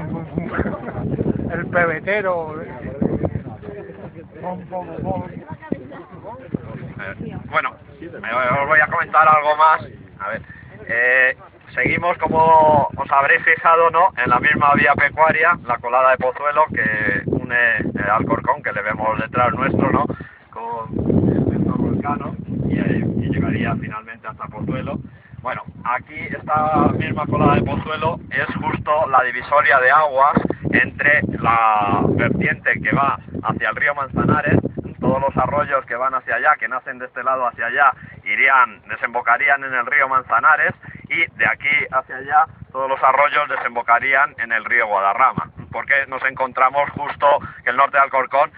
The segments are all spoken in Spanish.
bum, bum, bum. El pebetero. Bum, bum, bum. Bueno, os voy a comentar algo más. A ver, seguimos, como os habréis fijado, ¿no?, en la misma vía pecuaria, la colada de Pozuelo, que une Alcorcón, que le vemos detrás nuestro, ¿no?, con el Volcano, y llegaría finalmente hasta Pozuelo. Bueno, aquí esta misma colada de Pozuelo es justo la divisoria de aguas entre la vertiente que va hacia el río Manzanares. Todos los arroyos que van hacia allá, que nacen de este lado hacia allá, desembocarían en el río Manzanares, y de aquí hacia allá todos los arroyos desembocarían en el río Guadarrama, porque nos encontramos justo que el norte de Alcorcón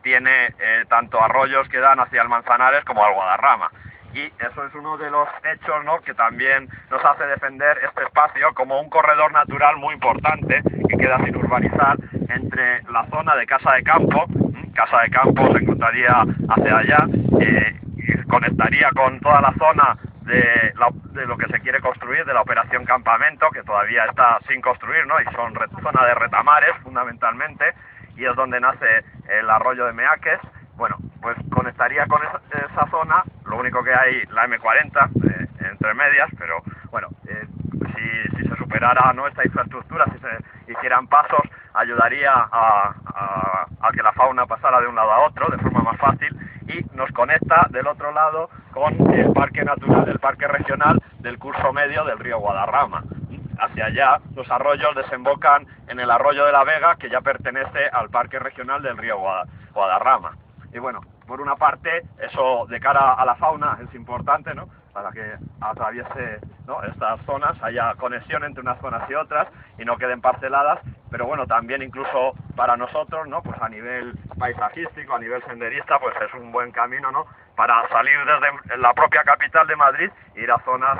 tiene tanto arroyos que dan hacia el Manzanares como al Guadarrama. Y eso es uno de los hechos, ¿no?, que también nos hace defender este espacio como un corredor natural muy importante que queda sin urbanizar entre la zona de Casa de Campo. Casa de Campo se encontraría hacia allá, y conectaría con toda la zona de lo que se quiere construir, de la operación Campamento, que todavía está sin construir, ¿no?, y son zona de retamares fundamentalmente, y es donde nace el arroyo de Meaques. Bueno, pues conectaría con esa zona. Lo único que hay la M40 entre medias, pero bueno, si se superara, ¿no?, esta infraestructura, si se hicieran pasos, ayudaría a que la fauna pasara de un lado a otro de forma más fácil, y nos conecta del otro lado con el parque natural, el parque regional del curso medio del río Guadarrama. Hacia allá los arroyos desembocan en el arroyo de la Vega, que ya pertenece al parque regional del río Guadarrama. Y bueno, por una parte, eso de cara a la fauna es importante, ¿no?, para que atraviese, ¿no?, estas zonas, haya conexión entre unas zonas y otras y no queden parceladas, pero bueno, también incluso para nosotros, ¿no?, pues a nivel paisajístico, a nivel senderista, pues es un buen camino, ¿no?, para salir desde la propia capital de Madrid e ir a zonas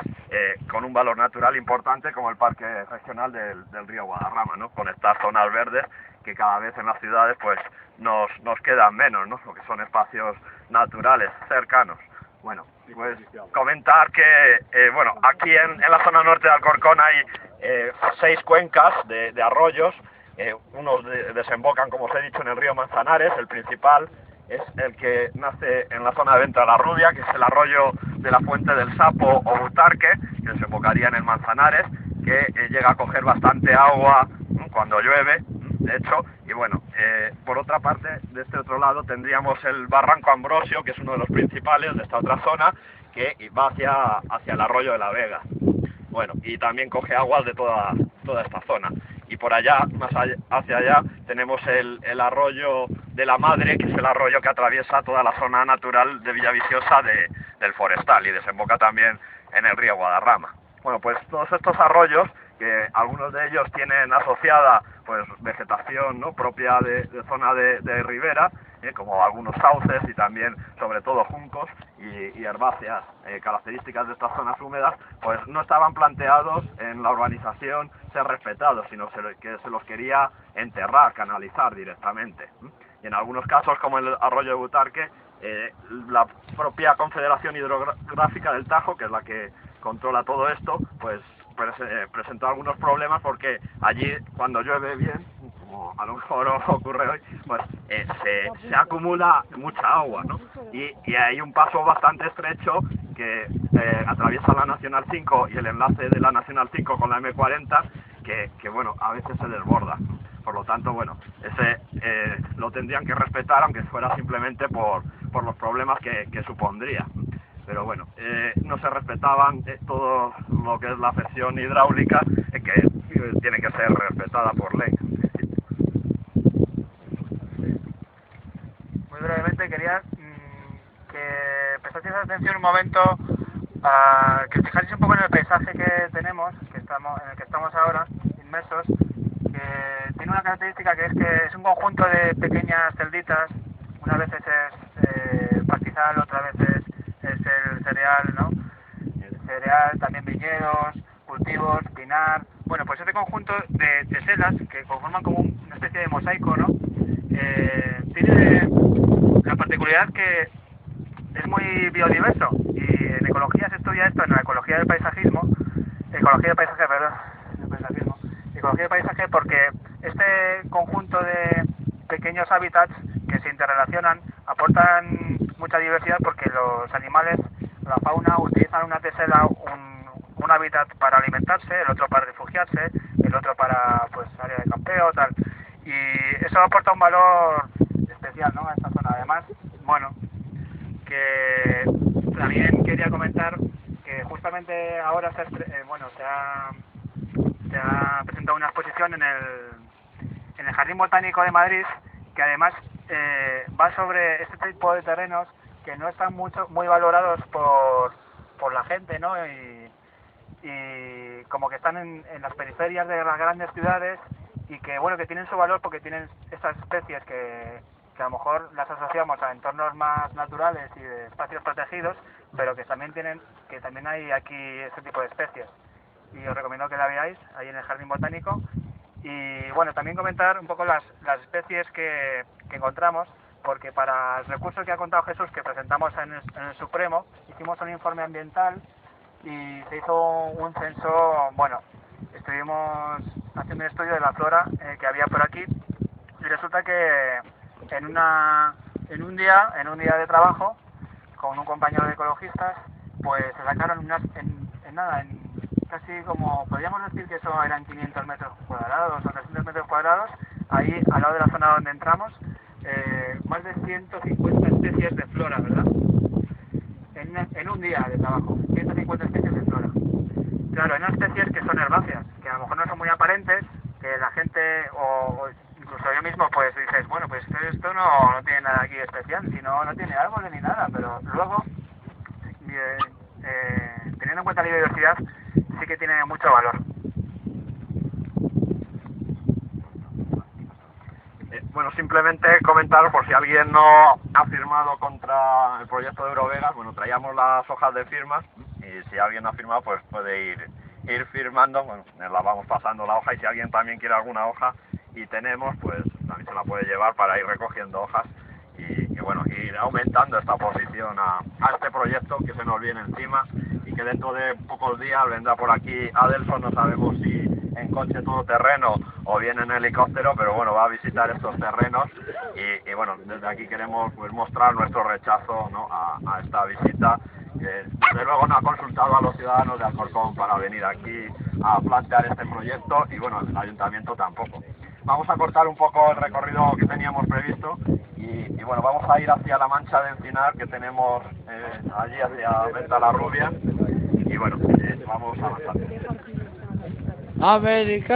con un valor natural importante, como el parque regional del río Guadarrama, ¿no?, con estas zonas verdes que cada vez en las ciudades pues nos quedan menos, ¿no?, lo que son espacios naturales cercanos. Bueno, pues comentar que bueno, aquí en la zona norte de Alcorcón hay 6 cuencas de arroyos. Unos desembocan, como os he dicho, en el río Manzanares. El principal es el que nace en la zona de Venta de la Rubia, que es el arroyo de la Fuente del Sapo o Butarque, que desembocaría en el Manzanares, que llega a coger bastante agua cuando llueve, de hecho. Y bueno, por otra parte, de este otro lado tendríamos el Barranco Ambrosio, que es uno de los principales de esta otra zona, que va hacia el arroyo de la Vega. Bueno, y también coge aguas de toda esta zona. Y por allá, hacia allá, tenemos el arroyo de la Madre, que es el arroyo que atraviesa toda la zona natural de Villaviciosa del Forestal, y desemboca también en el río Guadarrama. Bueno, pues todos estos arroyos, que algunos de ellos tienen asociada pues vegetación, ¿no?, propia de zona de ribera, como algunos sauces y también sobre todo juncos y herbáceas, características de estas zonas húmedas, pues no estaban planteados en la urbanización ser respetados, sino que se los quería enterrar, canalizar directamente. Y en algunos casos, como el arroyo de Butarque, la propia Confederación Hidrográfica del Tajo, que es la que controla todo esto, pues presentó algunos problemas, porque allí, cuando llueve bien, como a lo mejor ocurre hoy, pues se acumula mucha agua, ¿no? Y hay un paso bastante estrecho que atraviesa la Nacional 5 y el enlace de la Nacional 5 con la M40, que bueno, a veces se desborda. Por lo tanto, bueno, ese lo tendrían que respetar, aunque fuera simplemente por los problemas que supondría. Pero bueno, no se respetaban todo lo que es la afección hidráulica, que tiene que ser respetada por ley. Muy brevemente quería que prestaseis atención un momento, que os fijáis un poco en el paisaje que tenemos, en el que estamos ahora inmersos, que tiene una característica, que es que es un conjunto de pequeñas celditas. Unas veces es pastizal, otras veces es el cereal, ¿no? El cereal, también viñedos, cultivos, pinar. Bueno, pues este conjunto de teselas, que conforman como una especie de mosaico, ¿no? Tiene la particularidad que es muy biodiverso, y en ecología se estudia esto, en la ecología del paisajismo, ecología del paisaje, perdón, del paisajismo. Y ecología de paisaje porque este conjunto de pequeños hábitats que se interrelacionan aportan mucha diversidad porque los animales, la fauna, utilizan una tesela, un hábitat para alimentarse, el otro para refugiarse, el otro para pues área de campeo, tal. Y eso aporta un valor especial, ¿no?, a esta zona. Además, bueno, que también quería comentar que justamente ahora se ha presentado una exposición en el Jardín Botánico de Madrid que además va sobre este tipo de terrenos que no están muy valorados por la gente, ¿no? Y como que están en las periferias de las grandes ciudades y que bueno, que tienen su valor porque tienen esas especies que a lo mejor las asociamos a entornos más naturales y de espacios protegidos, pero que también hay aquí ese tipo de especies. Y os recomiendo que la veáis ahí en el Jardín Botánico. Y bueno, también comentar un poco las especies que encontramos, porque para el recurso que ha contado Jesús, que presentamos en el Supremo, hicimos un informe ambiental y se hizo un censo. Bueno, estuvimos haciendo un estudio de la flora que había por aquí y resulta que en un día de trabajo con un compañero de ecologistas, pues se sacaron casi, como podríamos decir que eso eran 500 metros cuadrados o 300 metros cuadrados, ahí al lado de la zona donde entramos, más de 150 especies de flora, ¿verdad? En un día de trabajo, 150 especies de flora. Claro, hay unas especies que son herbáceas, que a lo mejor no son muy aparentes, que la gente, o incluso yo mismo, pues dices, bueno, pues esto no tiene nada aquí especial, si no tiene árboles ni nada, pero luego, teniendo en cuenta la biodiversidad, sí que tiene mucho valor. Bueno, simplemente comentar, por si alguien no ha firmado contra el proyecto de Eurovegas, bueno, traíamos las hojas de firmas y si alguien no ha firmado, pues puede ir firmando. Bueno, le vamos pasando la hoja y si alguien también quiere alguna hoja y tenemos, pues también se la puede llevar para ir recogiendo hojas y bueno, ir aumentando esta oposición a este proyecto que se nos viene encima y que dentro de pocos días vendrá por aquí Adelson, no sabemos si en coche todoterreno o bien en helicóptero, pero bueno, va a visitar estos terrenos y bueno, desde aquí queremos pues mostrar nuestro rechazo, ¿no?, a esta visita, que desde luego no ha consultado a los ciudadanos de Alcorcón para venir aquí a plantear este proyecto y bueno, el ayuntamiento tampoco. Vamos a cortar un poco el recorrido que teníamos previsto y bueno, vamos a ir hacia la mancha de encinar que tenemos allí hacia Ventalarrubia y bueno, vamos avanzando. América.